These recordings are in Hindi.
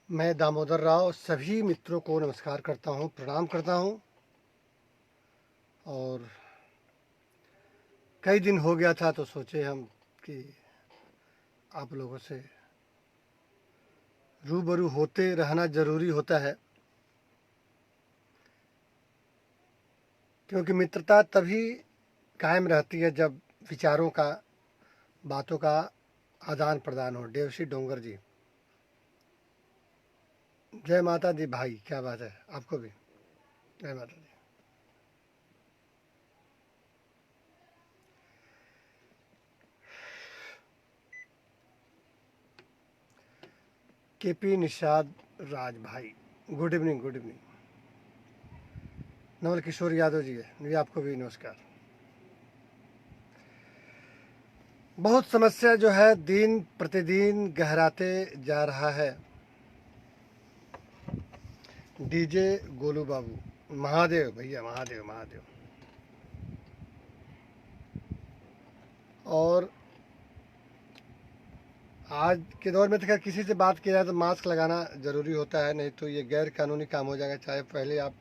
मैं दामोदर राव सभी मित्रों को नमस्कार करता हूँ, प्रणाम करता हूँ। और कई दिन हो गया था तो सोचे हम कि आप लोगों से रूबरू होते रहना ज़रूरी होता है, क्योंकि मित्रता तभी कायम रहती है जब विचारों का, बातों का आदान प्रदान हो। देवसी डोंगर जी, जय माता दी भाई, क्या बात है, आपको भी जय माता दी। केपी निषाद राज भाई, good evening, good evening. Naval Kishore Yadav ji आपको भी नमस्कार। बहुत समस्या जो है दिन प्रतिदिन गहराते जा रहा है। डीजे गोलू बाबू, महादेव भैया, महादेव महादेव। और आज के दौर में तो खैर किसी से बात किया जाए तो मास्क लगाना ज़रूरी होता है, नहीं तो ये गैर कानूनी काम हो जाएगा। चाहे पहले आप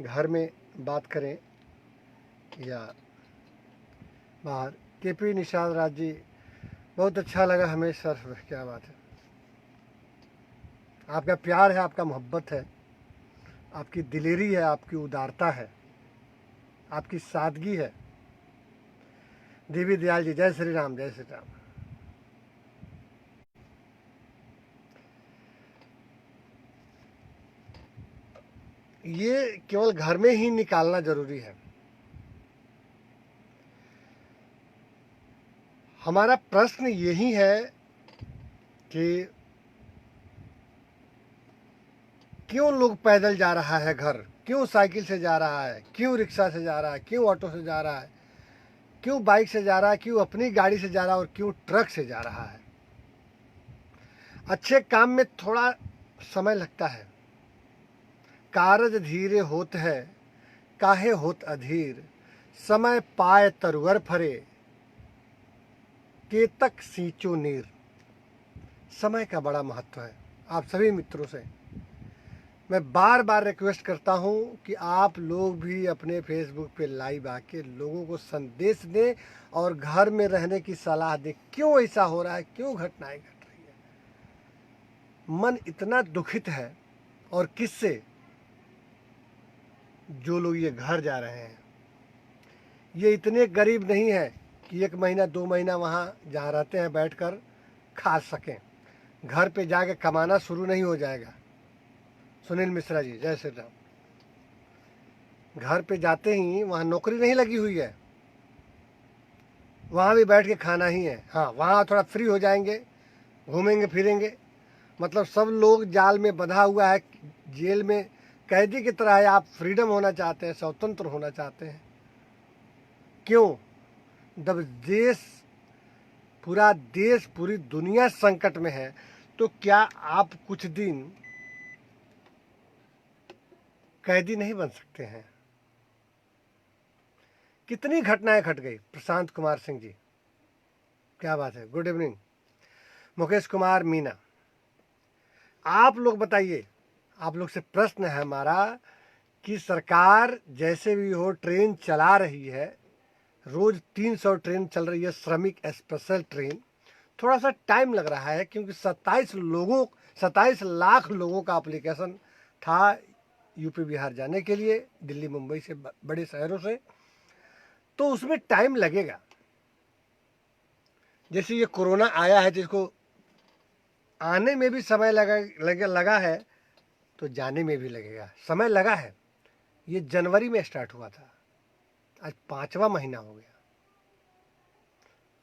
घर में बात करें या बाहर। केपी निषाद राज जी, बहुत अच्छा लगा हमें सर, क्या बात है। आपका प्यार है, आपका मोहब्बत है, आपकी दिलेरी है, आपकी उदारता है, आपकी सादगी है। देवी दयाल जी, जय श्री राम, जय श्री राम। ये केवल घर में ही निकालना जरूरी है। हमारा प्रश्न यही है कि क्यों लोग पैदल जा रहा है घर, क्यों साइकिल से जा रहा है, क्यों रिक्शा से जा रहा है, क्यों ऑटो से जा रहा है, क्यों बाइक से जा रहा है, क्यों अपनी गाड़ी से जा रहा है और क्यों ट्रक से जा रहा है। अच्छे काम में थोड़ा समय लगता है। कारज धीरे होत है, काहे होत अधीर, समय पाए तरवर फरे, केतक सींचो नीर। समय का बड़ा महत्व है। आप सभी मित्रों से मैं बार बार रिक्वेस्ट करता हूं कि आप लोग भी अपने फेसबुक पे लाइव आके लोगों को संदेश दें और घर में रहने की सलाह दें। क्यों ऐसा हो रहा है, क्यों घटनाएं घट रही है। मन इतना दुखित है, और किससे, जो लोग ये घर जा रहे हैं। ये इतने गरीब नहीं है कि 1 महीना 2 महीना वहाँ जहाँ रहते हैं बैठकर खा सकें। घर पे जाके कमाना शुरू नहीं हो जाएगा। सुनील मिश्रा जी, जय श्री राम। घर पे जाते ही वहाँ नौकरी नहीं लगी हुई है, वहाँ भी बैठ के खाना ही है। हाँ, वहाँ थोड़ा फ्री हो जाएंगे, घूमेंगे फिरेंगे। मतलब सब लोग जाल में बंधा हुआ है, जेल में कैदी की तरह है। आप फ्रीडम होना चाहते हैं, स्वतंत्र होना चाहते हैं। क्यों? जब पूरा देश, पूरी दुनिया संकट में है, तो क्या आप कुछ दिन कैदी नहीं बन सकते हैं? कितनी घटनाएं घट गई। प्रशांत कुमार सिंह जी, क्या बात है, गुड इवनिंग। मुकेश कुमार मीना, आप लोग बताइए। आप लोग से प्रश्न है हमारा कि सरकार जैसे भी हो ट्रेन चला रही है, रोज 300 ट्रेन चल रही है, श्रमिक स्पेशल ट्रेन। थोड़ा सा टाइम लग रहा है क्योंकि 27 लाख लोगों का एप्लीकेशन था यूपी बिहार जाने के लिए, दिल्ली मुंबई से, बड़े शहरों से। तो उसमें टाइम लगेगा। जैसे ये कोरोना आया है, जिसको आने में भी समय लगा है, तो जाने में भी लगेगा। समय लगा है। ये जनवरी में स्टार्ट हुआ था, आज 5वां महीना हो गया।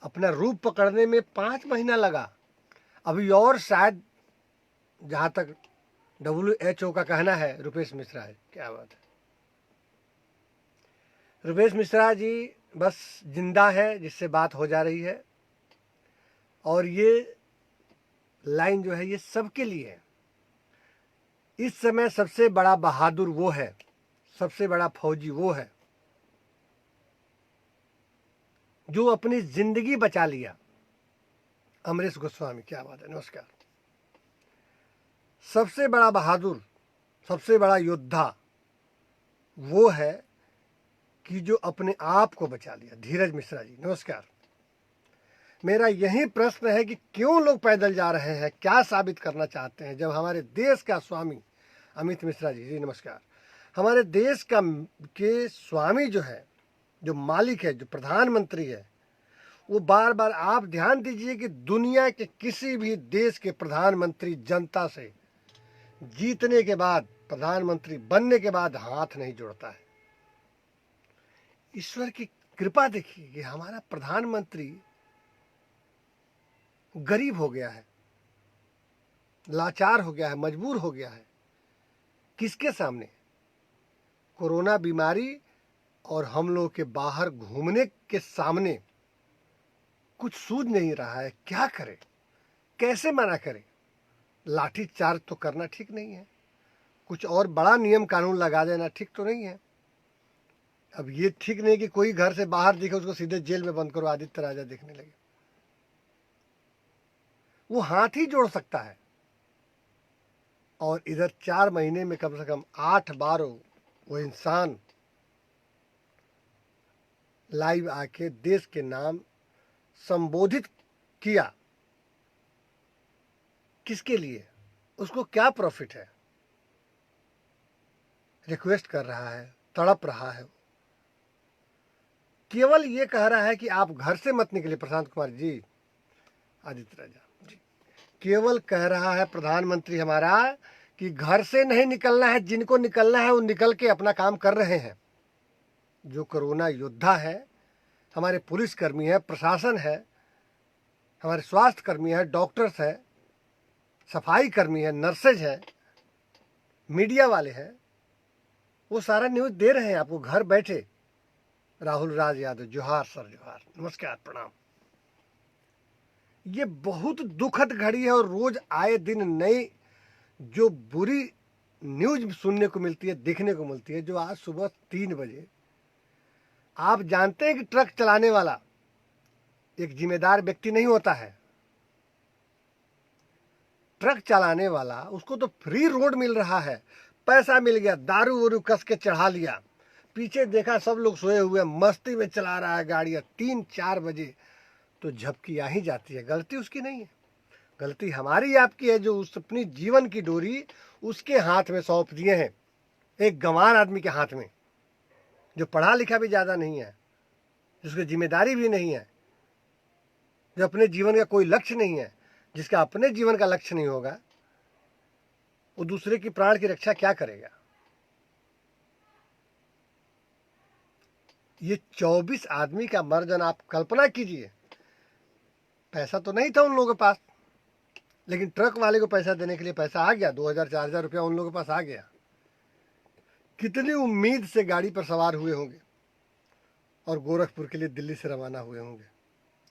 अपना रूप पकड़ने में 5 महीना लगा। अभी और शायद, जहाँ तक WHO का कहना है, रुपेश मिश्रा है, क्या बात है। रुपेश मिश्रा जी बस जिंदा है, जिससे बात हो जा रही है। और ये लाइन जो है ये सबके लिए है। इस समय सबसे बड़ा बहादुर वो है, सबसे बड़ा फौजी वो है जो अपनी जिंदगी बचा लिया। अमरीश गोस्वामी, क्या बात है, नमस्कार। सबसे बड़ा बहादुर, सबसे बड़ा योद्धा वो है कि जो अपने आप को बचा लिया। धीरज मिश्रा जी नमस्कार। मेरा यही प्रश्न है कि क्यों लोग पैदल जा रहे हैं, क्या साबित करना चाहते हैं, जब हमारे देश का स्वामी अमित मिश्रा जी नमस्कार, हमारे देश का के स्वामी जो है, जो मालिक है, जो प्रधानमंत्री है, वो बार बार, आप ध्यान दीजिए कि दुनिया के किसी भी देश के प्रधानमंत्री जनता से जीतने के बाद, प्रधानमंत्री बनने के बाद हाथ नहीं जोड़ता है। ईश्वर की कृपा देखिए कि हमारा प्रधानमंत्री गरीब हो गया है, लाचार हो गया है, मजबूर हो गया है। किसके सामने? कोरोना बीमारी और हम लोग के बाहर घूमने के सामने कुछ सूझ नहीं रहा है। क्या करे, कैसे मना करे? लाठी चार्ज तो करना ठीक नहीं है, कुछ और बड़ा नियम कानून लगा देना ठीक तो नहीं है। अब ये ठीक नहीं कि कोई घर से बाहर दिखे उसको सीधे जेल में बंद करो, आदित्य राजा देखने लगे। वो हाथ ही जोड़ सकता है, और इधर 4 महीने में कम से कम 8 बार वो इंसान लाइव आके देश के नाम संबोधित किया। किसके लिए? उसको क्या प्रॉफिट है? रिक्वेस्ट कर रहा है, तड़प रहा है, केवल ये कह रहा है कि आप घर से मत निकले। प्रशांत कुमार जी, आदित्य राजा जी, केवल कह रहा है प्रधानमंत्री हमारा कि घर से नहीं निकलना है, जिनको निकलना है वो निकल के अपना काम कर रहे हैं। जो कोरोना योद्धा है, हमारे पुलिसकर्मी है, प्रशासन है, हमारे स्वास्थ्य कर्मी है, डॉक्टर्स है, सफाई कर्मी है, नर्सेज है, मीडिया वाले हैं, वो सारा न्यूज दे रहे हैं आपको घर बैठे। राहुल राज यादव जोहार सर, जोहार, नमस्कार, प्रणाम। ये बहुत दुखद घड़ी है और रोज आए दिन नई जो बुरी न्यूज सुनने को मिलती है, देखने को मिलती है। जो आज सुबह 3 बजे, आप जानते हैं कि ट्रक चलाने वाला एक जिम्मेदार व्यक्ति नहीं होता है। ट्रक चलाने वाला, उसको तो फ्री रोड मिल रहा है, पैसा मिल गया, दारू वारू कस के चढ़ा लिया, पीछे देखा सब लोग सोए हुए, मस्ती में चला रहा है गाड़ियां 3-4 बजे, तो झपकी आ ही जाती है। गलती उसकी नहीं है, गलती हमारी आपकी है, जो उस अपनी जीवन की डोरी उसके हाथ में सौंप दिए हैं, एक गंवार आदमी के हाथ में, जो पढ़ा लिखा भी ज़्यादा नहीं है, जिसकी जिम्मेदारी भी नहीं है, जो अपने जीवन का कोई लक्ष्य नहीं है। जिसका अपने जीवन का लक्ष्य नहीं होगा, वो दूसरे की प्राण की रक्षा क्या करेगा? ये 24 आदमी का मर जाना, आप कल्पना कीजिए। पैसा तो नहीं था उन लोगों के पास, लेकिन ट्रक वाले को पैसा देने के लिए पैसा आ गया, 2000-4000 रुपया उन लोगों के पास आ गया। कितनी उम्मीद से गाड़ी पर सवार हुए होंगे और गोरखपुर के लिए दिल्ली से रवाना हुए होंगे।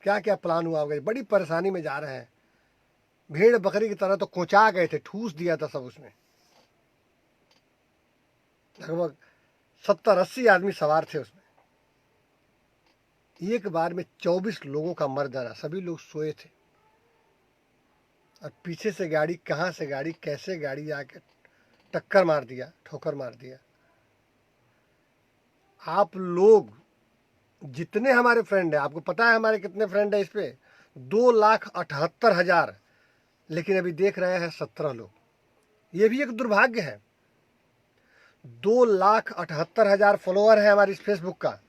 क्या क्या प्लान हुआ होगा, बड़ी परेशानी में जा रहे हैं। भेड़ बकरी की तरह तो कोचा गए थे, ठूस दिया था सब उसमें। लगभग 70-80 आदमी सवार थे उसमें। एक बार में 24 लोगों का मर जाना, सभी लोग सोए थे, और पीछे से गाड़ी, कहाँ से गाड़ी, कैसे गाड़ी आके टक्कर मार दिया, ठोकर मार दिया। आप लोग जितने हमारे फ्रेंड हैं, आपको पता है हमारे कितने फ्रेंड हैं इस पे? 2,78,000, लेकिन अभी देख रहे हैं 17 लोग। ये भी एक दुर्भाग्य है। 2,78,000 फॉलोअर है हमारे इस फेसबुक का।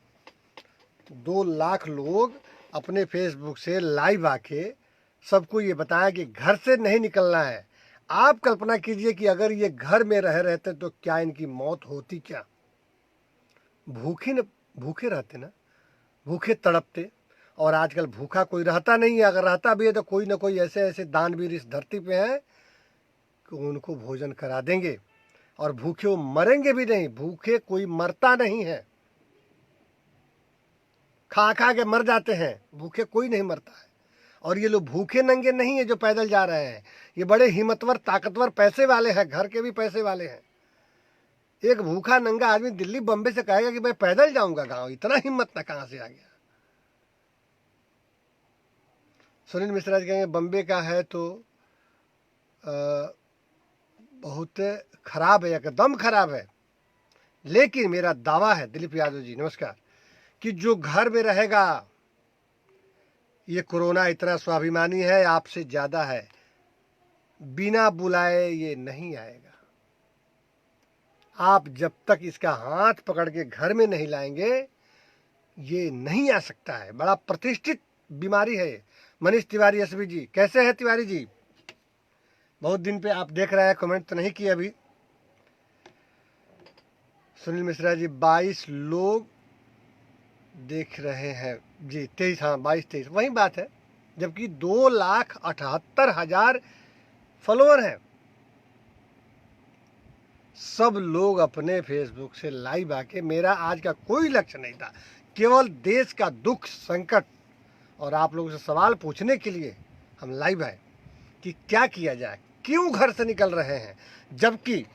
2 लाख लोग अपने फेसबुक से लाइव आके सबको ये बताया कि घर से नहीं निकलना है। आप कल्पना कीजिए कि अगर ये घर में रह रहते तो क्या इनकी मौत होती? क्या भूखे रहते ना, भूखे तड़पते। और आजकल भूखा कोई रहता नहीं है, अगर रहता भी है तो कोई ना कोई ऐसे ऐसे दानवीर इस धरती पे हैं कि उनको भोजन करा देंगे, और भूखे वो मरेंगे भी नहीं। भूखे कोई मरता नहीं है, खा खा के मर जाते हैं, भूखे कोई नहीं मरता है। और ये लोग भूखे नंगे नहीं है जो पैदल जा रहे हैं, ये बड़े हिम्मतवर, ताकतवर, पैसे वाले हैं, घर के भी पैसे वाले हैं। एक भूखा नंगा आदमी दिल्ली बम्बे से कहेगा कि मैं पैदल जाऊंगा गांव, इतना हिम्मत ना कहां से आ गया? सुनील मिश्रा जी कहेंगे बम्बे का है तो बहुत खराब है, एकदम खराब है। लेकिन मेरा दावा है, दिलीप यादव जी नमस्कार, कि जो घर में रहेगा, ये कोरोना इतना स्वाभिमानी है, आपसे ज़्यादा है, बिना बुलाए ये नहीं आएगा। आप जब तक इसका हाथ पकड़ के घर में नहीं लाएंगे, ये नहीं आ सकता है। बड़ा प्रतिष्ठित बीमारी है ये। मनीष तिवारी एसबी जी, कैसे हैं तिवारी जी? बहुत दिन पे आप देख रहे हैं, कमेंट तो नहीं किए अभी। सुनील मिश्रा जी, 22 लोग देख रहे हैं जी, 23, हाँ 22-23 वही बात है, जबकि 2,78,000 फॉलोअर हैं। सब लोग अपने फेसबुक से लाइव आके, मेरा आज का कोई लक्ष्य नहीं था, केवल देश का दुख संकट और आप लोगों से सवाल पूछने के लिए हम लाइव आए कि क्या किया जाए, क्यों घर से निकल रहे हैं, जबकि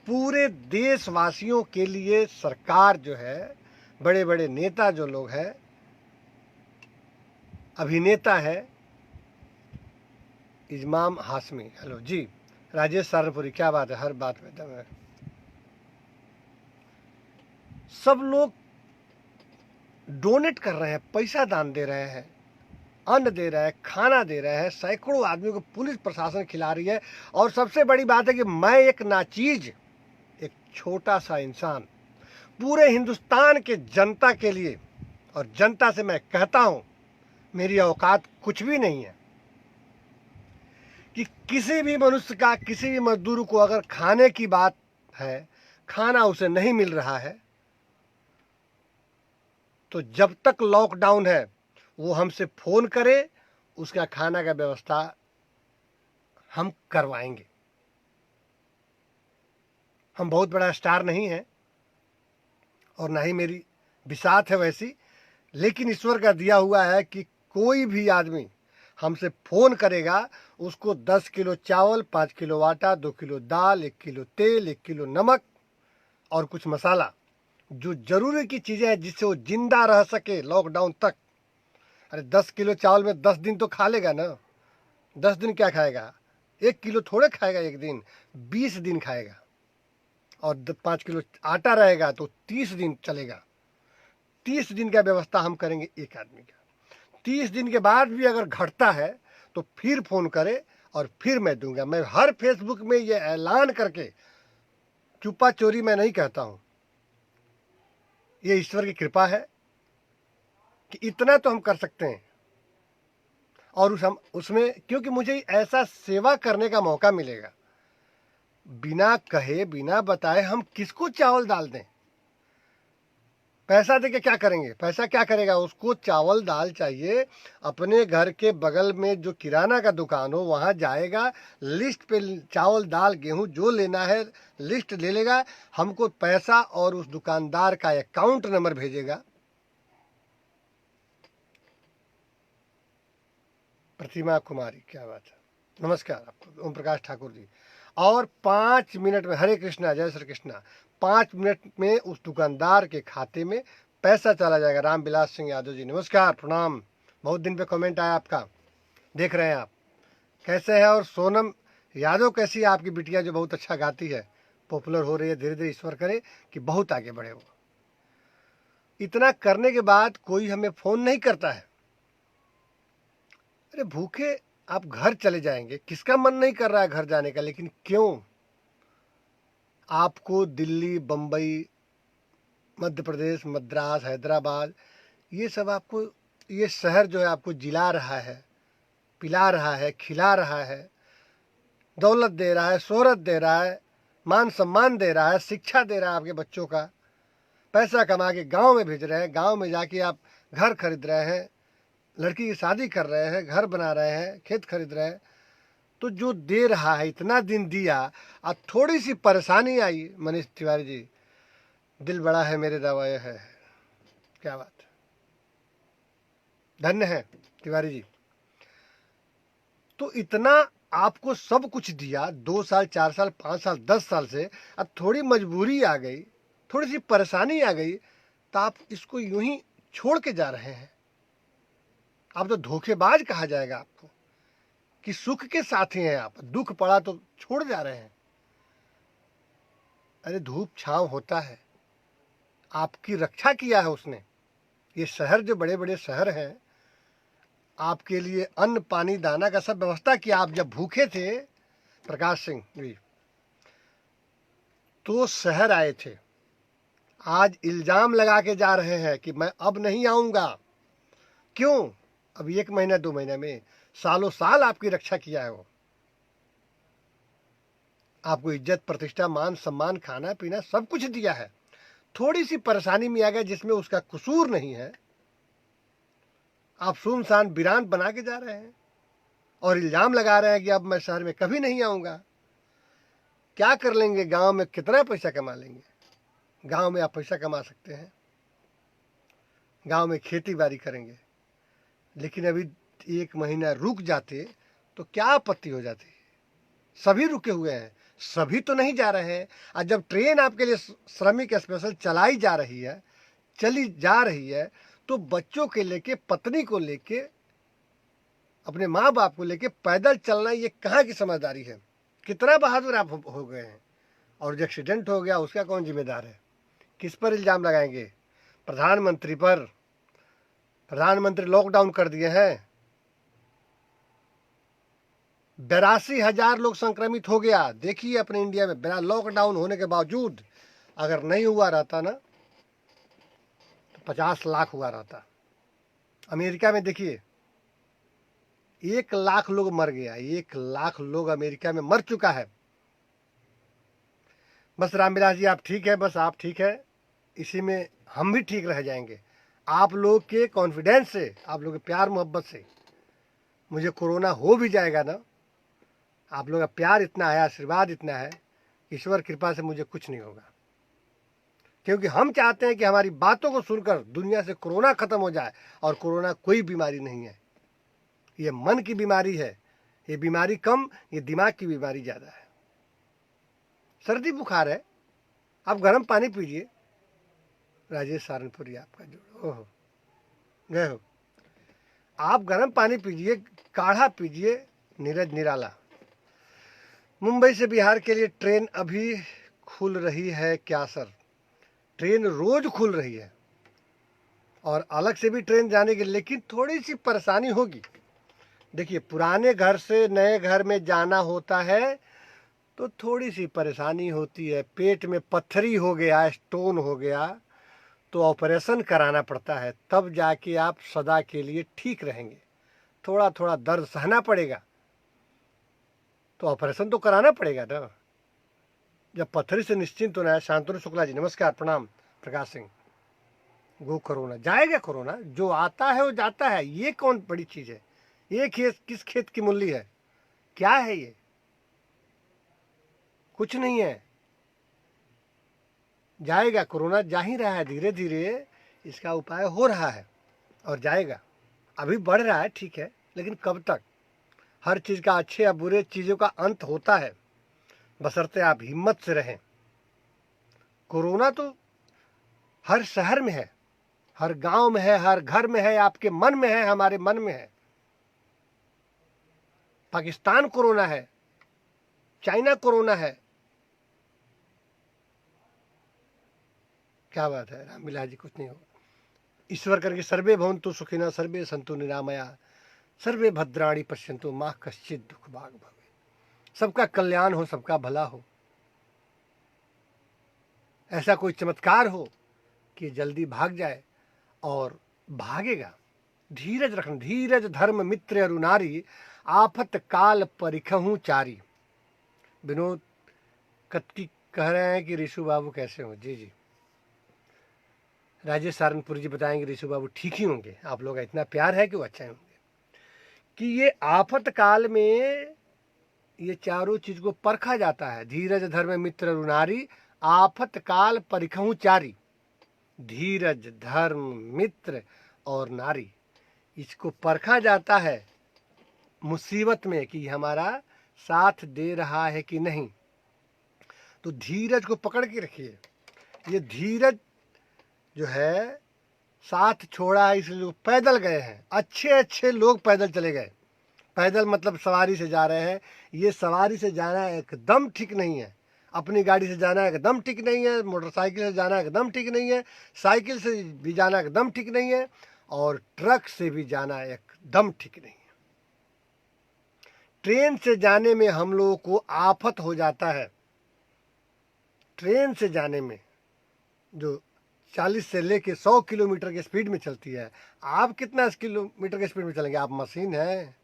पूरे देशवासियों के लिए सरकार जो है, बड़े बड़े नेता जो लोग हैं, अभिनेता है इमाम हाशमी, हेलो जी, राजेश सारनपुरी, क्या बात है, हर बात में दम है। सब लोग डोनेट कर रहे हैं, पैसा दान दे रहे हैं, अन्न दे रहे हैं, खाना दे रहे हैं, सैकड़ों आदमियों को पुलिस प्रशासन खिला रही है। और सबसे बड़ी बात है कि मैं एक नाचीज, एक छोटा सा इंसान, पूरे हिंदुस्तान के जनता के लिए, और जनता से मैं कहता हूं, मेरी औकात कुछ भी नहीं है कि किसी भी मनुष्य का, किसी भी मजदूर को अगर खाने की बात है, खाना उसे नहीं मिल रहा है, तो जब तक लॉकडाउन है वो हमसे फोन करे, उसका खाना का व्यवस्था हम करवाएंगे। हम बहुत बड़ा स्टार नहीं है और ना ही मेरी बिसात है वैसी, लेकिन ईश्वर का दिया हुआ है कि कोई भी आदमी हमसे फोन करेगा, उसको 10 किलो चावल, 5 किलो आटा, 2 किलो दाल, 1 किलो तेल, 1 किलो नमक और कुछ मसाला, जो जरूरी की चीज़ें हैं जिससे वो जिंदा रह सके लॉकडाउन तक। अरे 10 किलो चावल में 10 दिन तो खालेगा ना, 10 दिन क्या खाएगा, 1 किलो थोड़े खाएगा एक दिन, 20 दिन खाएगा। और 5 किलो आटा रहेगा तो 30 दिन चलेगा। 30 दिन का व्यवस्था हम करेंगे एक आदमी का। 30 दिन के बाद भी अगर घटता है तो फिर फोन करे और फिर मैं दूंगा। मैं हर फेसबुक में ये ऐलान करके, चुपा चोरी मैं नहीं कहता हूं, ये ईश्वर की कृपा है कि इतना तो हम कर सकते हैं। और उसमें क्योंकि मुझे ऐसा सेवा करने का मौका मिलेगा, बिना कहे बिना बताए हम किसको चावल दाल दें? पैसा देके क्या करेंगे? पैसा क्या करेगा? उसको चावल दाल चाहिए, अपने घर के बगल में जो किराना का दुकान हो वहां जाएगा, लिस्ट पे चावल दाल गेहूं जो लेना है लिस्ट ले लेगा, हमको पैसा और उस दुकानदार का अकाउंट नंबर भेजेगा। प्रतिमा कुमारी, क्या बात है, नमस्कार आपको। ओम प्रकाश ठाकुर जी, और 5 मिनट में, हरे कृष्णा, जय श्री कृष्णा, 5 मिनट में उस दुकानदार के खाते में पैसा चला जाएगा। रामविलास सिंह यादव जी नमस्कार, प्रणाम, बहुत दिन पे कमेंट आया आपका, देख रहे हैं आप, कैसे है? और सोनम यादव कैसी है आपकी बिटिया, जो बहुत अच्छा गाती है, पॉपुलर हो रही है, धीरे धीरे ईश्वर करे कि बहुत आगे बढ़े वो। इतना करने के बाद कोई हमें फोन नहीं करता है। अरे भूखे आप घर चले जाएंगे, किसका मन नहीं कर रहा है घर जाने का, लेकिन क्यों? आपको दिल्ली, बम्बई, मध्य प्रदेश, मद्रास, हैदराबाद, ये सब आपको, ये शहर जो है आपको जिला रहा है, पिला रहा है, खिला रहा है, दौलत दे रहा है, शोहरत दे रहा है, मान सम्मान दे रहा है, शिक्षा दे रहा है आपके बच्चों का, पैसा कमा के गांव में भेज रहे हैं, गांव में जाके आप घर खरीद रहे हैं, लड़की की शादी कर रहे हैं, घर बना रहे हैं, खेत खरीद रहे हैं। तो जो दे रहा है, इतना दिन दिया, अब थोड़ी सी परेशानी आई, मनीष तिवारी जी, दिल बड़ा है मेरे दावा यह है, क्या बात, धन्य है तिवारी जी। तो इतना आपको सब कुछ दिया, 2 साल, 4 साल, 5 साल, 10 साल से, अब थोड़ी मजबूरी आ गई, थोड़ी सी परेशानी आ गई, तो आप इसको यूं ही छोड़ के जा रहे हैं। आप तो धोखेबाज कहा जाएगा आपको कि सुख के साथी हैं आप, दुख पड़ा तो छोड़ जा रहे हैं। अरे धूप छांव होता है, आपकी रक्षा किया है उसने। ये शहर जो बड़े बड़े शहर हैं, आपके लिए अन्न पानी दाना का सब व्यवस्था किया। आप जब भूखे थे प्रकाश सिंह जी, तो शहर आए थे। आज इल्जाम लगा के जा रहे हैं कि मैं अब नहीं आऊंगा। क्यों? अब 1 महीना 2 महीने में सालों साल आपकी रक्षा किया है वो। आपको इज्जत प्रतिष्ठा मान सम्मान खाना पीना सब कुछ दिया है। थोड़ी सी परेशानी में आ गया जिसमें उसका कसूर नहीं है, आप सुनसान वीरान बना के जा रहे हैं और इल्जाम लगा रहे हैं कि अब मैं शहर में कभी नहीं आऊंगा। क्या कर लेंगे? गांव में कितना पैसा कमा लेंगे? गांव में आप पैसा कमा सकते हैं, गांव में खेती बाड़ी करेंगे, लेकिन अभी 1 महीना रुक जाते तो क्या आपत्ति हो जाती? सभी रुके हुए हैं, सभी तो नहीं जा रहे हैं। और जब ट्रेन आपके लिए श्रमिक स्पेशल चलाई जा रही है, चली जा रही है, तो बच्चों के लेके, पत्नी को लेके, अपने माँ बाप को लेके पैदल चलना, ये कहाँ की समझदारी है? कितना बहादुर आप हो गए हैं। और जो एक्सीडेंट हो गया उसका कौन जिम्मेदार है? किस पर इल्ज़ाम लगाएंगे? प्रधानमंत्री पर। प्रधानमंत्री लॉकडाउन कर दिए हैं, 82,000 लोग संक्रमित हो गया। देखिए अपने इंडिया में बिना लॉकडाउन होने के बावजूद, अगर नहीं हुआ रहता ना तो 50 लाख हुआ रहता। अमेरिका में देखिए 1 लाख लोग मर गया, 1 लाख लोग अमेरिका में मर चुका है। बस रामविलास जी आप ठीक है, बस आप ठीक है, इसी में हम भी ठीक रह जाएंगे। आप लोग के कॉन्फिडेंस से, आप लोग के प्यार मोहब्बत से मुझे कोरोना हो भी जाएगा ना, आप लोग का प्यार इतना है, आशीर्वाद इतना है, ईश्वर कृपा से मुझे कुछ नहीं होगा। क्योंकि हम चाहते हैं कि हमारी बातों को सुनकर दुनिया से कोरोना खत्म हो जाए। और कोरोना कोई बीमारी नहीं है, ये मन की बीमारी है। ये बीमारी कम, ये दिमाग की बीमारी ज़्यादा है। सर्दी बुखार है, आप गर्म पानी पीजिए। राजेश सहारनपुरी आपका जोड़, ओहो गए हो। आप गर्म पानी पीजिए, काढ़ा पीजिए, नीरज निराला। मुंबई से बिहार के लिए ट्रेन अभी खुल रही है क्या सर? ट्रेन रोज खुल रही है और अलग से भी ट्रेन जाने की, लेकिन थोड़ी सी परेशानी होगी। देखिए पुराने घर से नए घर में जाना होता है तो थोड़ी सी परेशानी होती है। पेट में पत्थरी हो गया, स्टोन हो गया, तो ऑपरेशन कराना पड़ता है, तब जाके आप सदा के लिए ठीक रहेंगे। थोड़ा थोड़ा दर्द सहना पड़ेगा, तो ऑपरेशन तो कराना पड़ेगा ना। जब पत्थरी से निश्चिंत होना है। शांतनु शुक्ला जी नमस्कार, प्रणाम। प्रकाश सिंह, गो कोरोना जाएगा। कोरोना जो आता है वो जाता है, ये कौन बड़ी चीज़ है? ये खेत किस खेत की मूली है? क्या है ये? कुछ नहीं है, जाएगा। कोरोना जा ही रहा है, धीरे धीरे इसका उपाय हो रहा है और जाएगा। अभी बढ़ रहा है ठीक है, लेकिन कब तक? हर चीज़ का, अच्छे या बुरे चीज़ों का अंत होता है, बशर्ते आप हिम्मत से रहें। कोरोना तो हर शहर में है, हर गांव में है, हर घर में है, आपके मन में है, हमारे मन में है। पाकिस्तान कोरोना है, चाइना कोरोना है। क्या बात है रामविलास जी, कुछ नहीं होगा। ईश्वर करके सर्वे भवन्तु सुखिनः, सर्वे सन्तु निरामया, सर्वे भद्राणि पश्यन्तु मा कश्चित् दुःख भाग् भवेत्। सबका कल्याण हो, सबका भला हो, ऐसा कोई चमत्कार हो कि जल्दी भाग जाए। और भागेगा। धीरज रखना, धीरज धर्म मित्र अरु नारी, आफत काल परिखहु चारी। विनोद कत्की कह रहे हैं कि ऋषु बाबू कैसे हो? जी जी, राजेश सहारनपुरी जी बताएंगे ऋषु बाबू ठीक ही होंगे। आप लोग का इतना प्यार है कि वो अच्छा होंगे। कि ये आफत काल में ये चारों चीज को परखा जाता है। धीरज धर्म मित्र अरु नारी, आफत काल परिखहु चारी। धीरज धर्म मित्र और नारी, इसको परखा जाता है मुसीबत में कि हमारा साथ दे रहा है कि नहीं। तो धीरज को पकड़ के रखिए। ये धीरज जो है साथ छोड़ा है, इसलिए लोग पैदल गए हैं। अच्छे अच्छे लोग पैदल चले गए। पैदल मतलब सवारी से जा रहे हैं। ये सवारी से जाना एकदम ठीक नहीं है। अपनी गाड़ी से जाना एकदम ठीक नहीं है, मोटरसाइकिल से जाना एकदम ठीक नहीं है, साइकिल से भी जाना एकदम ठीक नहीं है, और ट्रक से भी जाना एकदम ठीक नहीं है। ट्रेन से जाने में हम लोगों को आफत हो जाता है। ट्रेन से जाने में जो 40 से लेके 100 किलोमीटर की स्पीड में चलती है, आप कितना किलोमीटर की स्पीड में चलेंगे? आप मशीन है,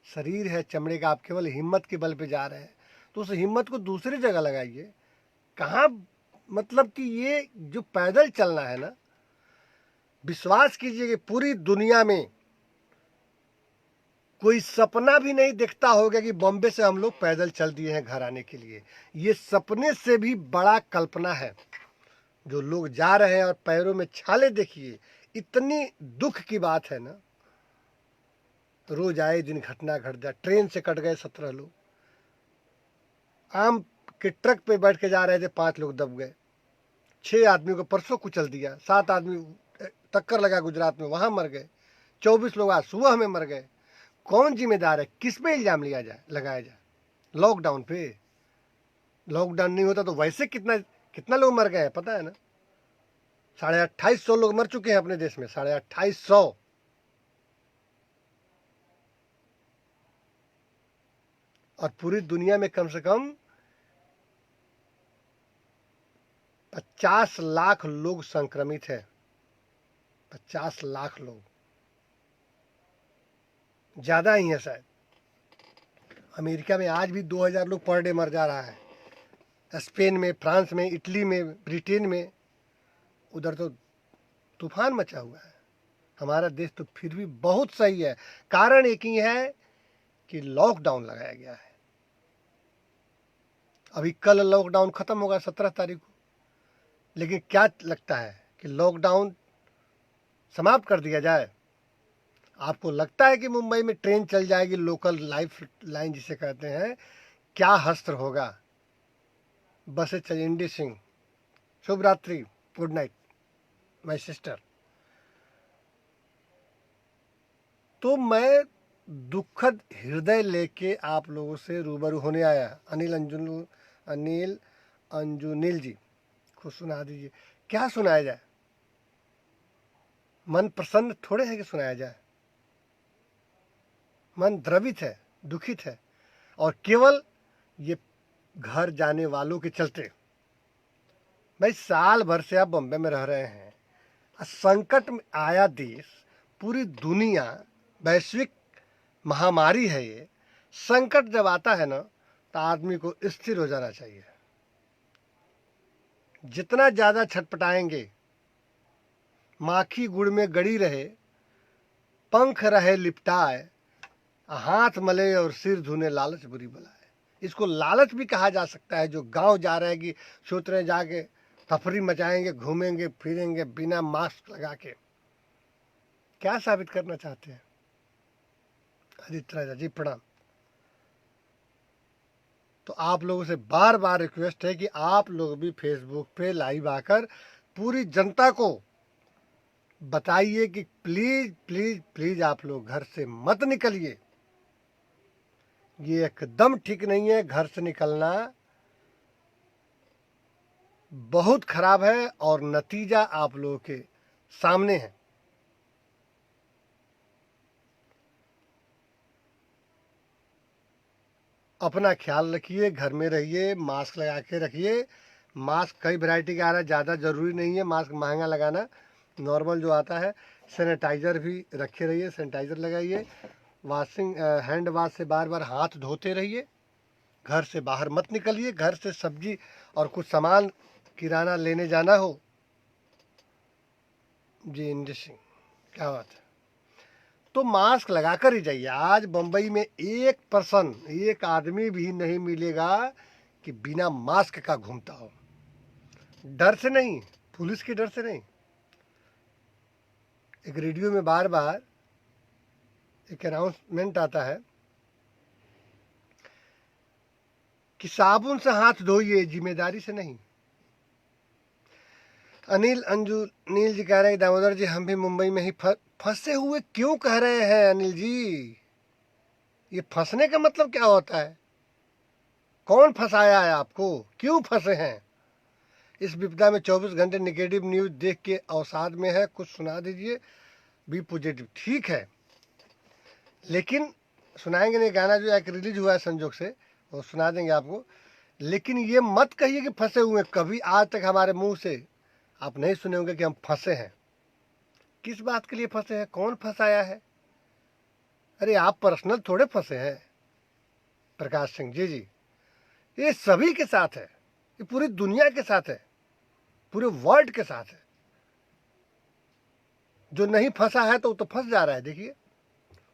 शरीर है चमड़े का, आप केवल हिम्मत के बल पे जा रहे हैं, तो उस हिम्मत को दूसरी जगह लगाइए। कहाँ, मतलब कि ये जो पैदल चलना है ना, विश्वास कीजिए कि पूरी दुनिया में कोई सपना भी नहीं देखता होगा कि बॉम्बे से हम लोग पैदल चल दिए हैं घर आने के लिए। ये सपने से भी बड़ा कल्पना है जो लोग जा रहे हैं, और पैरों में छाले देखिए, इतनी दुख की बात है ना। रोज आए दिन घटना घट जाए। ट्रेन से कट गए 17 लोग, आम के ट्रक पे बैठ के जा रहे थे, 5 लोग दब गए, 6 आदमी को परसों कुचल दिया, 7 आदमी टक्कर लगा गुजरात में, वहां मर गए, 24 लोग आज सुबह में मर गए। कौन जिम्मेदार है? किस पे इल्जाम लिया जाए, लगाया जाए? लॉकडाउन पे। लॉकडाउन नहीं होता तो वैसे कितना कितना लोग मर गए हैं पता है ना? 2850 लोग मर चुके हैं अपने देश में, 2850। और पूरी दुनिया में कम से कम 50 लाख लोग संक्रमित हैं। 50 लाख लोग, ज्यादा ही है शायद। अमेरिका में आज भी 2000 लोग पर डे मर जा रहा है। स्पेन में, फ्रांस में, इटली में, ब्रिटेन में, उधर तो तूफान मचा हुआ है। हमारा देश तो फिर भी बहुत सही है। कारण एक ही है कि लॉकडाउन लगाया गया है। अभी कल लॉकडाउन खत्म होगा 17 तारीख को, लेकिन क्या लगता है कि लॉकडाउन समाप्त कर दिया जाए? आपको लगता है कि मुंबई में ट्रेन चल जाएगी, लोकल लाइफ लाइन जिसे कहते हैं, क्या हश्र होगा? बसें चल। इंडी सिंह, शुभ रात्रि, गुड नाइट माय सिस्टर। तो मैं दुखद हृदय लेके आप लोगों से रूबरू होने आया। अनिल अंजुनील जी को सुना दीजिए। क्या सुनाया जाए? मन प्रसन्न थोड़े है कि सुनाया जाए। मन द्रवित है, दुखित है, और केवल ये घर जाने वालों के चलते। भाई साल भर से आप बॉम्बे में रह रहे हैं, संकट में आया देश, पूरी दुनिया, वैश्विक महामारी है ये। संकट जब आता है ना, तो आदमी को स्थिर हो जाना चाहिए। जितना ज्यादा छटपटाएंगे, माखी गुड़ में गड़ी रहे, पंख रहे लिपटाए, हाथ मले और सिर धुने लालच बुरी बलाए। इसको लालच भी कहा जा सकता है। जो गांव जा रहे हैं कि सोच रहे जाके तफरी मचाएंगे, घूमेंगे फिरेंगे बिना मास्क लगा के, क्या साबित करना चाहते हैं? आदित्य राजा जी प्रणाम। तो आप लोगों से बार बार रिक्वेस्ट है कि आप लोग भी फेसबुक पे लाइव आकर पूरी जनता को बताइए कि प्लीज प्लीज प्लीज आप लोग घर से मत निकलिए। ये एकदम ठीक नहीं है। घर से निकलना बहुत खराब है, और नतीजा आप लोगों के सामने है। अपना ख्याल रखिए, घर में रहिए, मास्क लगा के रखिए। मास्क कई वैरायटी का आ रहा है, ज़्यादा ज़रूरी नहीं है मास्क महंगा लगाना, नॉर्मल जो आता है। सैनिटाइज़र भी रखे रहिए, सैनिटाइज़र लगाइए। वॉशिंग हैंड वाश से बार बार हाथ धोते रहिए। घर से बाहर मत निकलिए। घर से सब्जी और कुछ सामान किराना लेने जाना हो जी, इंद्र सिंह क्या बात है, तो मास्क लगाकर ही जाइए। आज बम्बई में एक आदमी भी नहीं मिलेगा कि बिना मास्क का घूमता हो। डर से नहीं, पुलिस के डर से नहीं। एक रेडियो में बार बार एक अनाउंसमेंट आता है कि साबुन से हाथ धोइए, जिम्मेदारी से नहीं। नील जी कह रहे हैं दामोदर जी हम भी मुंबई में ही फंसे हुए क्यों कह रहे हैं? अनिल जी, ये फंसने का मतलब क्या होता है? कौन फंसाया है आपको, क्यों फंसे हैं? इस विपदा में 24 घंटे नेगेटिव न्यूज देख के अवसाद में है, कुछ सुना दीजिए, बी पॉजिटिव। ठीक है, लेकिन सुनाएंगे नहीं, गाना जो एक रिलीज हुआ है संजोग से वो सुना देंगे आपको। लेकिन ये मत कहिए कि फंसे हुए, कभी आज तक हमारे मुंह से आप नहीं सुने होंगे कि हम फंसे हैं। किस बात के लिए फंसे हैं, कौन फंसाया है? अरे आप पर्सनल थोड़े फंसे हैं प्रकाश सिंह जी। ये सभी के साथ है, ये पूरी दुनिया के साथ है, पूरे वर्ल्ड के साथ है। जो नहीं फंसा है तो वो तो फंस जा रहा है। देखिए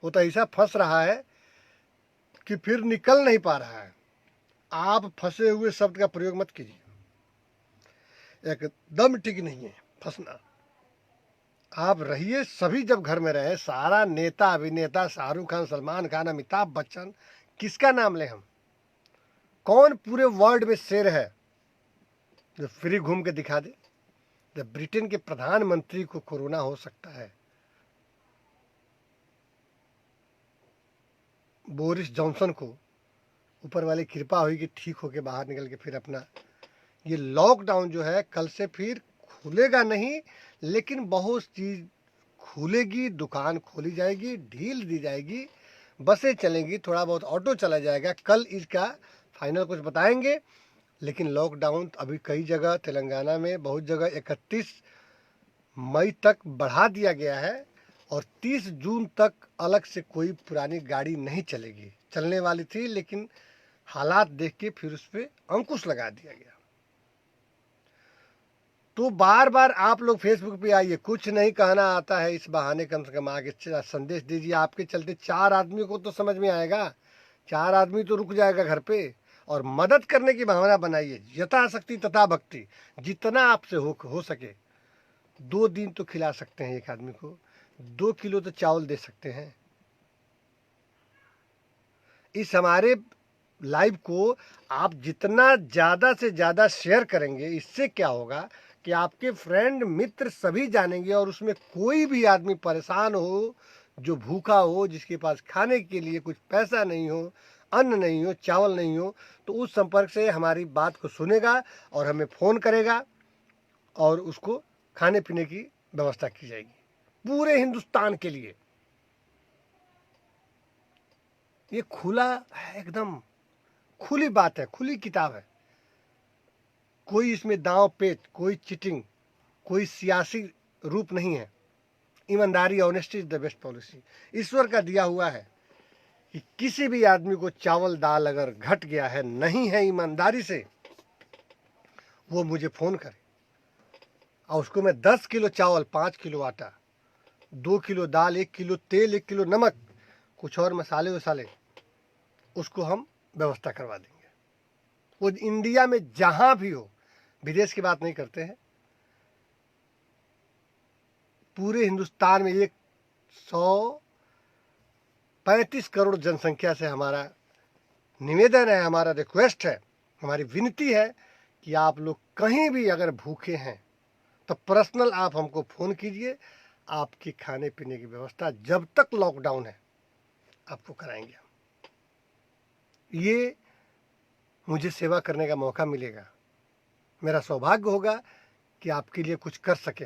वो तो ऐसा फंस रहा है कि फिर निकल नहीं पा रहा है। आप फंसे हुए शब्द का प्रयोग मत कीजिए, एकदम ठीक नहीं है फंसना। आप रहिए, सभी जब घर में रहे, सारा नेता अभिनेता, शाहरुख खान, सलमान खान, अमिताभ बच्चन, किसका नाम लें हम? कौन पूरे वर्ल्ड में शेर है जो फ्री घूम के दिखा दे? जब ब्रिटेन के प्रधानमंत्री को कोरोना हो सकता है, बोरिस जॉनसन को ऊपर वाली कृपा हुई कि ठीक होके बाहर निकल के फिर अपना ये लॉकडाउन जो है कल से फिर खुलेगा नहीं, लेकिन बहुत चीज खुलेगी, दुकान खोली जाएगी, ढील दी जाएगी, बसें चलेंगी, थोड़ा बहुत ऑटो चला जाएगा। कल इसका फाइनल कुछ बताएंगे। लेकिन लॉकडाउन अभी कई जगह, तेलंगाना में बहुत जगह 31 मई तक बढ़ा दिया गया है और 30 जून तक अलग से कोई पुरानी गाड़ी नहीं चलेगी। चलने वाली थी लेकिन हालात देख के फिर उस पर अंकुश लगा दिया गया। तो बार बार आप लोग फेसबुक पे आइए, कुछ नहीं कहना आता है, इस बहाने कम से कम आगे संदेश दीजिए। आपके चलते 4 आदमी को तो समझ में आएगा, 4 आदमी तो रुक जाएगा घर पे। और मदद करने की भावना बनाइए, यथाशक्ति तथा भक्ति, जितना आपसे हो सके। 2 दिन तो खिला सकते हैं एक आदमी को, 2 किलो तो चावल दे सकते हैं। इस हमारे लाइव को आप जितना ज़्यादा से ज़्यादा शेयर करेंगे, इससे क्या होगा कि आपके फ्रेंड मित्र सभी जानेंगे। और उसमें कोई भी आदमी परेशान हो, जो भूखा हो, जिसके पास खाने के लिए कुछ पैसा नहीं हो, अन्न नहीं हो, चावल नहीं हो, तो उस संपर्क से हमारी बात को सुनेगा और हमें फ़ोन करेगा और उसको खाने पीने की व्यवस्था की जाएगी पूरे हिंदुस्तान के लिए। ये खुला है, एकदम खुली बात है, खुली किताब है। कोई इसमें दांव पेच, कोई चीटिंग, कोई सियासी रूप नहीं है। ईमानदारी, honesty is the best policy. ईश्वर का दिया हुआ है कि किसी भी आदमी को चावल दाल अगर घट गया है, नहीं है ईमानदारी से, वो मुझे फ़ोन करे और उसको मैं 10 किलो चावल, 5 किलो आटा, 2 किलो दाल, 1 किलो तेल, 1 किलो नमक, कुछ और मसाले वसाले, उसको हम व्यवस्था करवा देंगे। वो इंडिया में जहाँ भी हो, विदेश की बात नहीं करते हैं, पूरे हिंदुस्तान में 135 करोड़ जनसंख्या से हमारा निवेदन है, हमारा रिक्वेस्ट है, हमारी विनती है कि आप लोग कहीं भी अगर भूखे हैं तो पर्सनल आप हमको फ़ोन कीजिए। आपकी खाने पीने की व्यवस्था जब तक लॉकडाउन है आपको कराएंगे। ये मुझे सेवा करने का मौका मिलेगा, मेरा सौभाग्य होगा कि आपके लिए कुछ कर सके।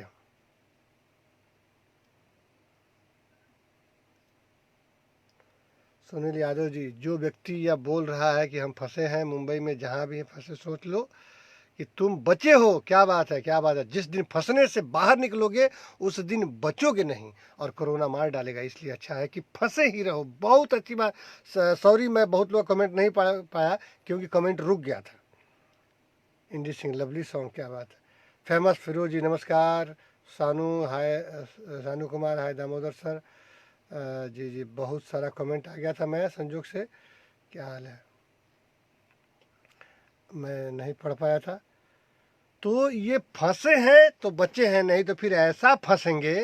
सुनील यादव जी, जो व्यक्ति यह बोल रहा है कि हम फंसे हैं मुंबई में, जहाँ भी फंसे, सोच लो कि तुम बचे हो। क्या बात है, क्या बात है। जिस दिन फंसने से बाहर निकलोगे उस दिन बचोगे नहीं और कोरोना मार डालेगा। इसलिए अच्छा है कि फंसे ही रहो। बहुत अच्छी बात। सॉरी, मैं बहुत लोग कमेंट नहीं पाया क्योंकि कमेंट रुक गया था। इंडी सिंह, लवली सॉन्ग, क्या बात है। फेमस फिरोज जी नमस्कार। सानू हाय, सानू कुमार हाय, दामोदर सर जी जी, बहुत सारा कमेंट आ गया था, मैं संजोग से, क्या हाल है, मैं नहीं पढ़ पाया था। तो ये फंसे हैं तो बचे हैं, नहीं तो फिर ऐसा फंसेंगे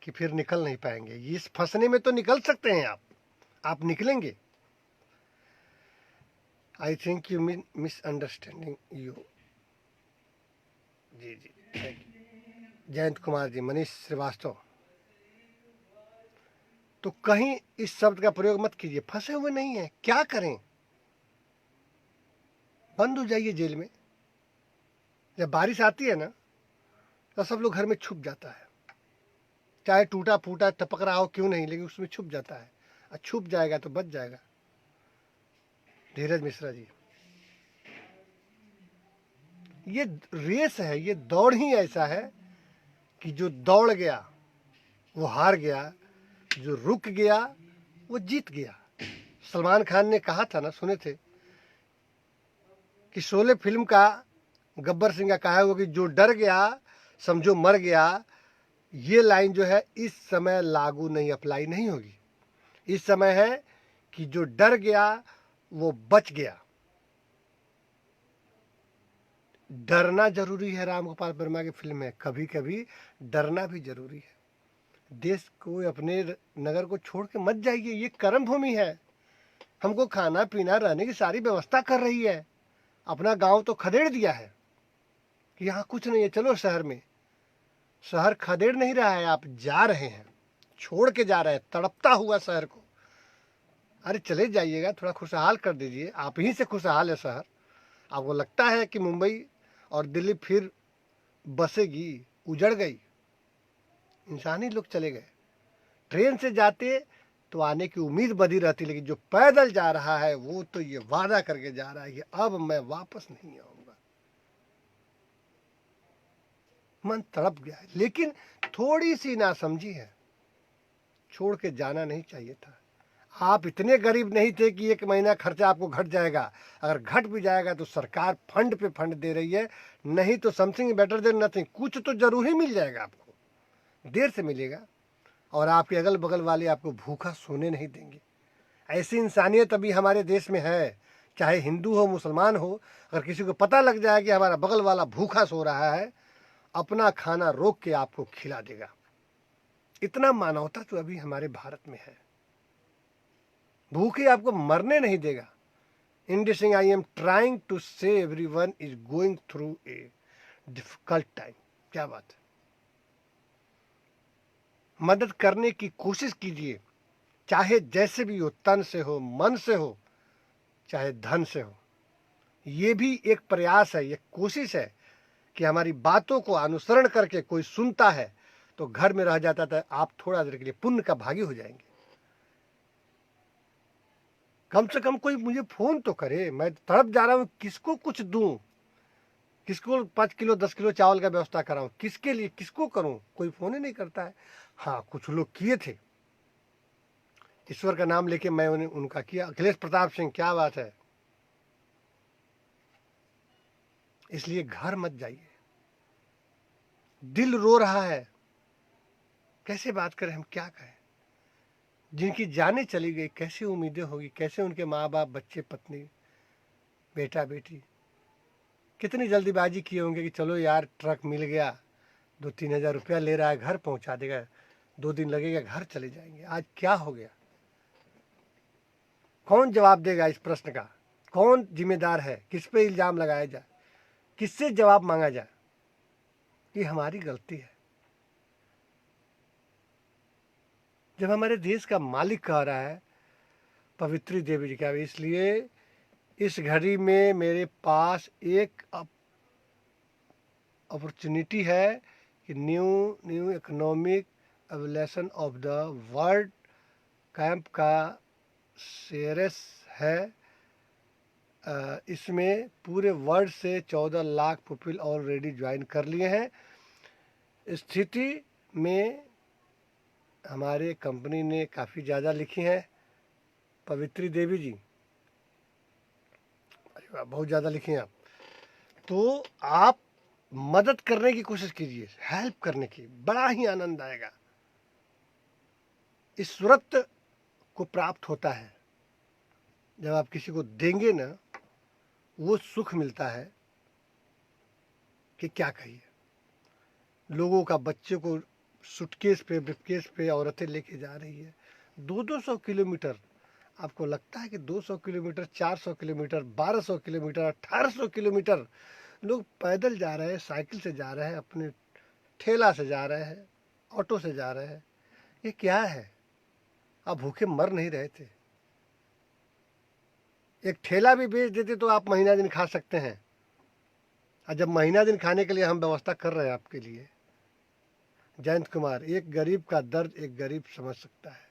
कि फिर निकल नहीं पाएंगे। इस फंसने में तो निकल सकते हैं आप निकलेंगे। I think you misunderstanding you. जी जी, थैंक यू। जयंत कुमार जी, मनीष श्रीवास्तव, तो कहीं इस शब्द का प्रयोग मत कीजिए। फंसे हुए नहीं हैं, क्या करें? बंद हो जाइए जेल में। जब बारिश आती है ना तो सब लोग घर में छुप जाता है, चाहे टूटा फूटा टपक रहा हो क्यों नहीं, लेकिन उसमें छुप जाता है, और छुप जाएगा तो बच जाएगा। धीरज मिश्रा जी, ये रेस है, ये दौड़ ही ऐसा है कि जो दौड़ गया वो हार गया, जो रुक गया वो जीत गया। सलमान खान ने कहा था ना, सुने थे कि शोले फिल्म का गब्बर सिंह का कहा हुआ कि जो डर गया समझो मर गया, ये लाइन जो है इस समय लागू नहीं, अप्लाई नहीं होगी। इस समय है कि जो डर गया वो बच गया। डरना जरूरी है, राम गोपाल वर्मा की फिल्म है, कभी कभी डरना भी जरूरी है। देश को, अपने नगर को छोड़ के मत जाइए, ये कर्म भूमि है, हमको खाना पीना रहने की सारी व्यवस्था कर रही है। अपना गांव तो खदेड़ दिया है कि यहाँ कुछ नहीं है, चलो शहर में। शहर खदेड़ नहीं रहा है, आप जा रहे हैं, छोड़ के जा रहे हैं तड़पता हुआ शहर को। अरे चले जाइएगा, थोड़ा खुशहाल कर दीजिए, आप ही से खुशहाल है शहर। आपको लगता है कि मुंबई और दिल्ली फिर बसेगी? उजड़ गई, इंसानी लोग चले गए। ट्रेन से जाते तो आने की उम्मीद बधी रहती, लेकिन जो पैदल जा रहा है वो तो ये वादा करके जा रहा है कि अब मैं वापस नहीं आऊंगा। मन तड़प गया है, लेकिन थोड़ी सी नासमझी है, छोड़ के जाना नहीं चाहिए था। आप इतने गरीब नहीं थे कि 1 महीना खर्चा आपको घट जाएगा। अगर घट भी जाएगा तो सरकार फंड पे फंड दे रही है, नहीं तो समथिंग बेटर देन नथिंग, कुछ तो जरूर ही मिल जाएगा आपको, देर से मिलेगा। और आपके अगल बगल वाले आपको भूखा सोने नहीं देंगे। ऐसी इंसानियत अभी हमारे देश में है, चाहे हिंदू हो मुसलमान हो। अगर किसी को पता लग जाए कि हमारा बगल वाला भूखा सो रहा है, अपना खाना रोक के आपको खिला देगा। इतना मानवता तो अभी हमारे भारत में है, भूखे आपको मरने नहीं देगा। Indi Singh, I am trying to say everyone is going through a difficult time. क्या बात है, मदद करने की कोशिश कीजिए, चाहे जैसे भी हो, तन से हो, मन से हो, चाहे धन से हो। ये भी एक प्रयास है, एक कोशिश है कि हमारी बातों को अनुसरण करके कोई सुनता है तो घर में रह जाता था, आप थोड़ा देर के लिए पुण्य का भागी हो जाएंगे। कम से कम कोई मुझे फोन तो करे, मैं तड़प जा रहा हूं, किसको कुछ दूं, किसको 5 किलो 10 किलो चावल का व्यवस्था कराऊं, किसके लिए, किसको करूं, कोई फोन ही नहीं करता है। हाँ, कुछ लोग किए थे, ईश्वर का नाम लेके मैं उन्हें उनका किया। अखिलेश प्रताप सिंह, क्या बात है। इसलिए घर मत जाइए, दिल रो रहा है, कैसे बात करें, हम क्या कहें। जिनकी जानें चली गई, कैसी उम्मीदें होगी, कैसे उनके माँ बाप, बच्चे, पत्नी, बेटा बेटी, कितनी जल्दीबाजी किए होंगे कि चलो यार ट्रक मिल गया, 2-3 हज़ार रुपया ले रहा है, घर पहुंचा देगा, 2 दिन लगेगा, घर चले जाएंगे। आज क्या हो गया, कौन जवाब देगा इस प्रश्न का, कौन जिम्मेदार है, किस पे इल्जाम लगाया जाए, किससे जवाब मांगा जाए। ये हमारी गलती है। जब हमारे देश का मालिक कह रहा है पवित्री देवी जी का, इसलिए इस घड़ी में मेरे पास एक अपॉर्चुनिटी है कि new economic evolution of the world camp का सीरीज है। इसमें पूरे वर्ल्ड से 14 लाख पीपल ऑलरेडी ज्वाइन कर लिए हैं। स्थिति में हमारे कंपनी ने काफ़ी ज़्यादा लिखी हैं, पवित्री देवी जी, अरे वाह, बहुत ज़्यादा लिखी हैं आप। तो आप मदद करने की कोशिश कीजिए, हेल्प करने की, बड़ा ही आनंद आएगा। ईश्वरत्व को प्राप्त होता है जब आप किसी को देंगे ना, वो सुख मिलता है कि क्या कहिए। लोगों का बच्चे को सूटकेस पे ब्रीफकेस पे औरतें लेके जा रही है 200 किलोमीटर। आपको लगता है कि 200 किलोमीटर, 400 किलोमीटर, 1200 किलोमीटर, 1800 किलोमीटर लोग पैदल जा रहे हैं, साइकिल से जा रहे हैं, अपने ठेला से जा रहे हैं, ऑटो से जा रहे हैं। ये क्या है? आप भूखे मर नहीं रहे थे। एक ठेला भी बेच देते तो आप महीना दिन खा सकते हैं, और जब महीना दिन खाने के लिए हम व्यवस्था कर रहे हैं आपके लिए। जयंत कुमार, एक गरीब का दर्द एक गरीब समझ सकता है।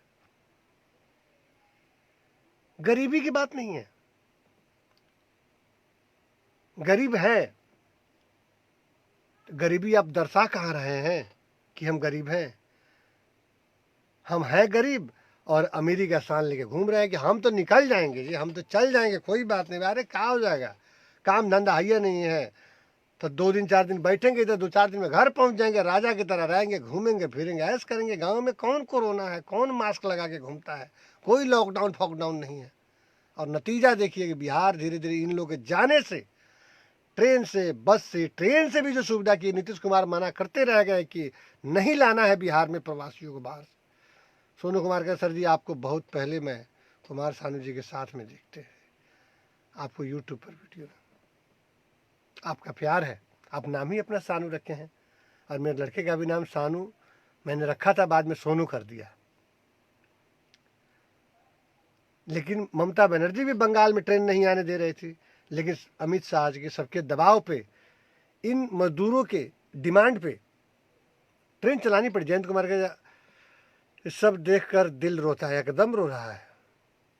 गरीबी की बात नहीं है, गरीब है, गरीबी आप दर्शा कहाँ रहे हैं कि हम गरीब हैं? हम हैं गरीब और अमीरी का शान लेके घूम रहे हैं कि हम तो निकल जाएंगे जी, हम तो चल जाएंगे, कोई बात नहीं। अरे क्या हो जाएगा, काम धंधा है नहीं है तो 2 दिन 4 दिन बैठेंगे इधर, 2-4 दिन में घर पहुंच जाएंगे, राजा की तरह रहेंगे, घूमेंगे फिरेंगे, ऐश करेंगे। गांव में कौन कोरोना है, कौन मास्क लगा के घूमता है, कोई लॉकडाउन फॉकडाउन नहीं है। और नतीजा देखिए कि बिहार धीरे धीरे इन लोगों के जाने से, ट्रेन से, बस से, ट्रेन से भी जो सुविधा की, नीतीश कुमार मना करते रह गए कि नहीं लाना है बिहार में प्रवासियों को बाहर से। सोनू कुमार का सर जी आपको बहुत पहले मैं कुमार सानू जी के साथ में देखते हैं, आपको यूट्यूब पर वीडियो में, आपका प्यार है, आप नाम ही अपना सानू रखे हैं, और मेरे लड़के का भी नाम सानू मैंने रखा था, बाद में सोनू कर दिया। लेकिन ममता बनर्जी भी बंगाल में ट्रेन नहीं आने दे रही थी, लेकिन अमित शाह जी के सबके दबाव पे, इन मजदूरों के डिमांड पे ट्रेन चलानी पड़ी। जयंत कुमार का सब देखकर दिल रोता है, एकदम रो रहा है।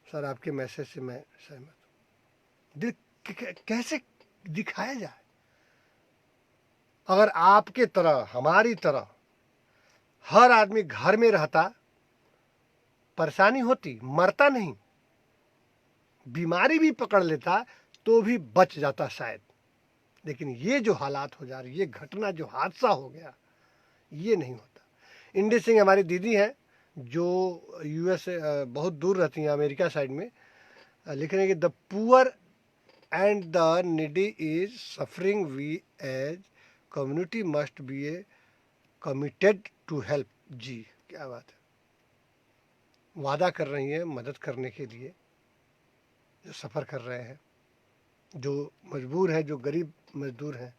सर आपके मैसेज से मैं सहमत हूँ। दिल कैसे दिखाया जाए? अगर आपके तरह, हमारी तरह हर आदमी घर में रहता, परेशानी होती, मरता नहीं, बीमारी भी पकड़ लेता तो भी बच जाता शायद। लेकिन ये जो हालात हो जा रही, ये घटना, जो हादसा हो गया, ये नहीं होता। इंडी सिंह हमारी दीदी हैं जो यूएस बहुत दूर रहती हैं, अमेरिका साइड में, लिख रहे हैं कि the poor and the needy is suffering, we as community must be a committed to help. जी क्या बात है, वादा कर रही हैं मदद करने के लिए, जो सफ़र कर रहे हैं, जो मजबूर हैं, जो गरीब मजदूर हैं।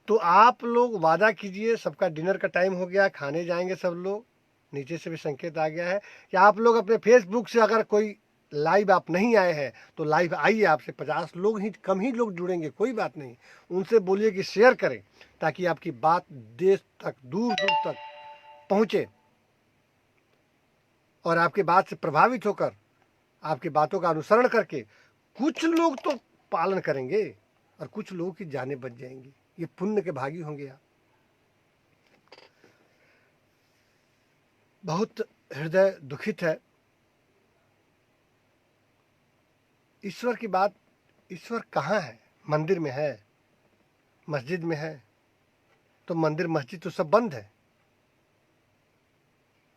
तो आप लोग वादा कीजिए, सबका डिनर का टाइम हो गया, खाने जाएंगे सब लोग, नीचे से भी संकेत आ गया है कि आप लोग अपने फेसबुक से अगर कोई लाइव आप नहीं आए हैं तो लाइव आइए। आपसे 50 लोग ही, कम ही लोग जुड़ेंगे, कोई बात नहीं, उनसे बोलिए कि शेयर करें ताकि आपकी बात देश तक, दूर दूर तक पहुँचे, और आपकी बात से प्रभावित होकर, आपकी बातों का अनुसरण करके कुछ लोग तो पालन करेंगे और कुछ लोगों की जानें बच जाएंगी। ये पुण्य के भागी होंगे आप। बहुत हृदय दुखित है। ईश्वर की बात, ईश्वर कहाँ है? मंदिर में है, मस्जिद में है, तो मंदिर मस्जिद तो सब बंद है।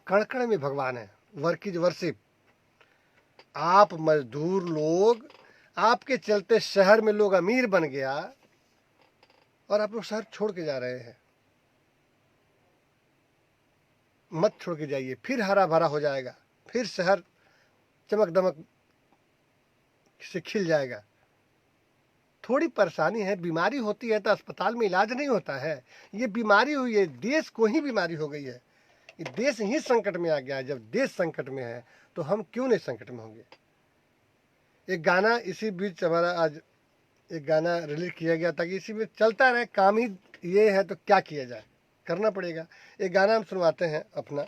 कण कण में भगवान है, वर्क इज वर्शिप। आप मजदूर लोग, आपके चलते शहर में लोग अमीर बन गया और आप लोग शहर छोड़ के जा रहे हैं। मत छोड़ के जाइए, फिर हरा भरा हो जाएगा, फिर शहर चमक दमक से खिल जाएगा। थोड़ी परेशानी है, बीमारी होती है तो अस्पताल में इलाज नहीं होता है। ये बीमारी हुई है, देश को ही बीमारी हो गई है, ये देश ही संकट में आ गया है। जब देश संकट में है तो हम क्यों नहीं संकट में होंगे? एक गाना इसी बीच हमारा आज एक गाना रिलीज किया गया था कि इसी में चलता रहे, काम ही ये है तो क्या किया जाए, करना पड़ेगा। एक गाना हम सुनवाते हैं अपना,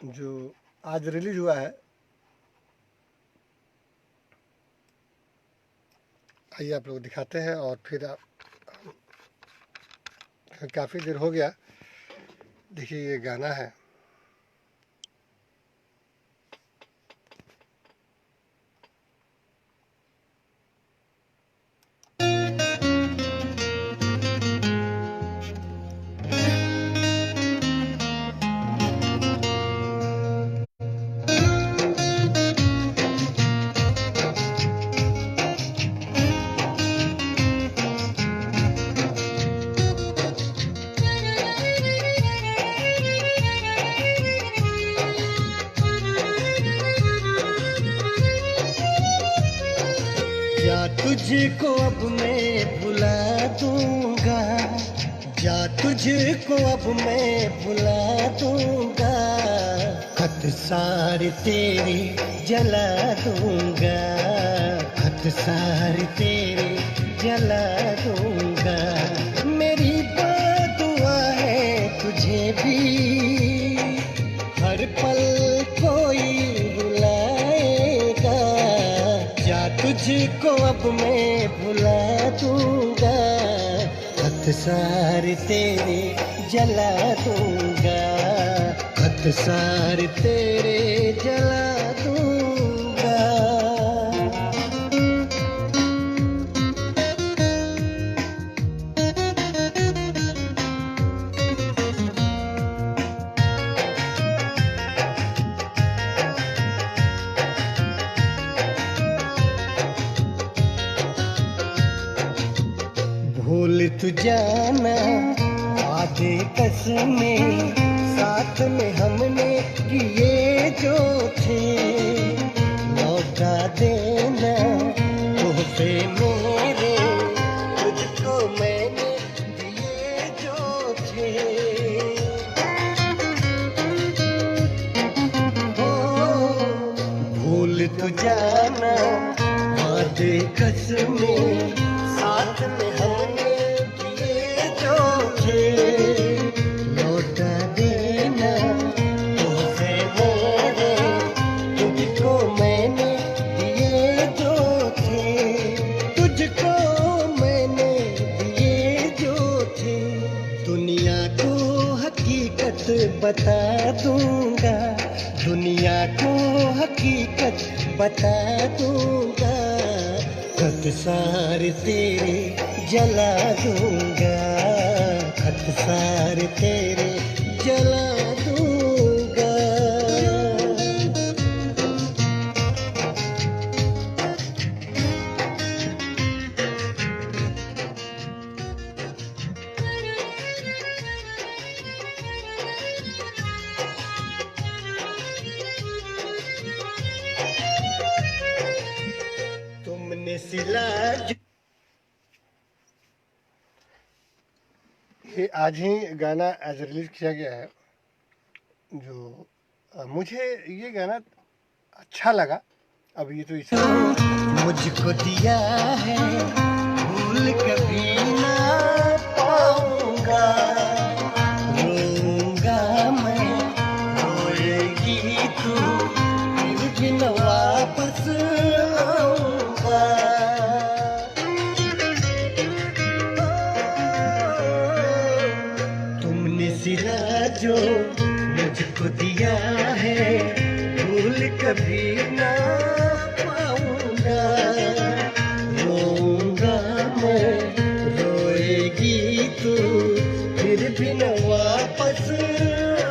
जो आज रिलीज हुआ है। आइए आप लोग दिखाते हैं, और फिर आप, काफ़ी देर हो गया। देखिए ये गाना है, तुझको अब मैं भुला दूंगा, जा तुझको अब मैं भुला दूंगा, खत सारे तेरे जला दूंगा, खत सारे तेरे जला दूंगा। मेरी दुआ है तुझे भी हर पल कोई बुलाएगा, जा तुझको अब मैं भुला दूंगा, खत सारे तेरे जला दूंगा, खत सारे तेरे जला दूंगा। भूल तू जाना वादे कसमें साथ में हमने किए जो थे, लौटा देना तोहफे मेरे तुझको मैंने दिए जो थे। भूल तू जाना वादे कसमें साथ में हमने किए जो थे, लौटा देना तोहफे मेरे तुझको मैंने दिए जो थे, तुझको मैंने दिए जो थे। दुनिया को हकीकत बता दूंगा, दुनिया को हकीकत बता दूंगा, खत सारे तेरे जला दूंगा, खत सारे तेरे जला दूंगा। तुमने सिला ये आज ही गाना एज रिलीज किया गया है, जो मुझे ये गाना अच्छा लगा। अब ये तो इसे मुझको दिया है भूल कभी ना पाऊंगा, रोऊंगा मैं रोएगी तू फिर भी न वापस आऊंगा। तुमने सिरा जो मुझको दिया है भूल कभी ना पाऊंगा, रोऊंगा मैं रोएगी तू फिर भी न वापस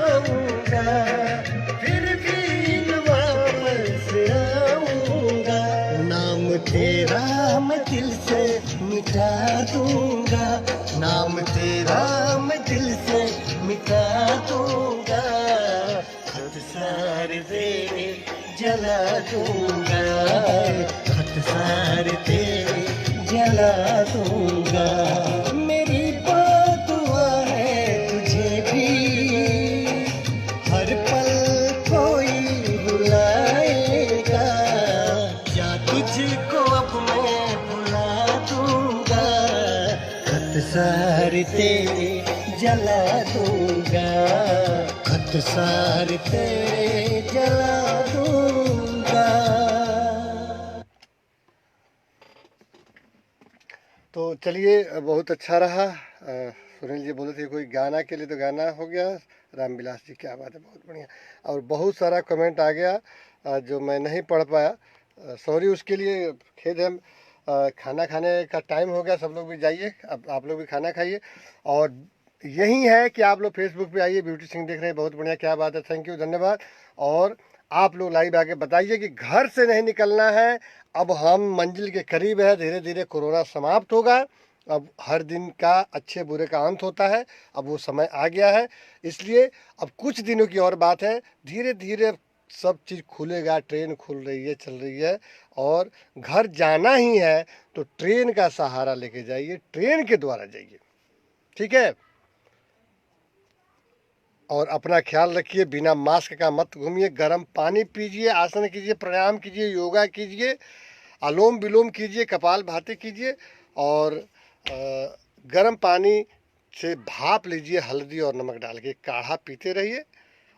आऊंगा, फिर भी न वापस आऊंगा। नाम तेरा मैं दिल से मिटा दूंगा, नाम तेरा मैं दिल से मिटा दूंगा, खत सारे तेरे जला दूंगा, खत सारे तेरे जला दूंगा। मेरी दुआ है तुझे भी हर पल कोई बुलाएगा, जा तुझको अब मैं भुला दूंगा, खत सारे तेरे जला दूंगा, खत सारे तेरे जला दूंगा। तो चलिए, बहुत अच्छा रहा। सुनील जी बोले थे कोई गाना के लिए, तो गाना हो गया। रामविलास जी क्या बात है, बहुत बढ़िया। और बहुत सारा कमेंट आ गया जो मैं नहीं पढ़ पाया, सॉरी उसके लिए, खेद है। खाना खाने का टाइम हो गया, सब लोग भी जाइए, अब आप लोग भी खाना खाइए। और यही है कि आप लोग फेसबुक पे आइए, ब्यूटी सिंह देख रहे हैं, बहुत बढ़िया, क्या बात है, थैंक यू, धन्यवाद। और आप लोग लाइव आके बताइए कि घर से नहीं निकलना है, अब हम मंजिल के करीब है, धीरे धीरे कोरोना समाप्त होगा, अब हर दिन का अच्छे बुरे का अंत होता है, अब वो समय आ गया है। इसलिए अब कुछ दिनों की और बात है, धीरे धीरे सब चीज़ खुलेगा, ट्रेन खुल रही है, चल रही है। और घर जाना ही है तो ट्रेन का सहारा लेके जाइए, ट्रेन के द्वारा जाइए, ठीक है। और अपना ख्याल रखिए, बिना मास्क का मत घूमिए, गर्म पानी पीजिए, आसन कीजिए, प्राणायाम कीजिए, योगा कीजिए, अनुलोम विलोम कीजिए, कपालभाति कीजिए और गर्म पानी से भाप लीजिए, हल्दी और नमक डाल के काढ़ा पीते रहिए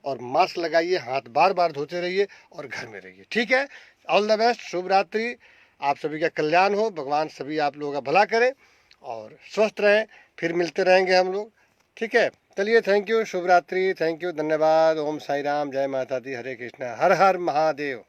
और मास्क लगाइए, हाथ बार बार धोते रहिए और घर में रहिए। ठीक है, ऑल द बेस्ट, शुभ रात्रि, आप सभी का कल्याण हो, भगवान सभी आप लोगों का भला करें और स्वस्थ रहें। फिर मिलते रहेंगे हम लोग। ठीक है, चलिए, थैंक यू, शुभ रात्रि, थैंक यू, धन्यवाद। ओम साई राम, जय माता दी, हरे कृष्णा, हर हर महादेव।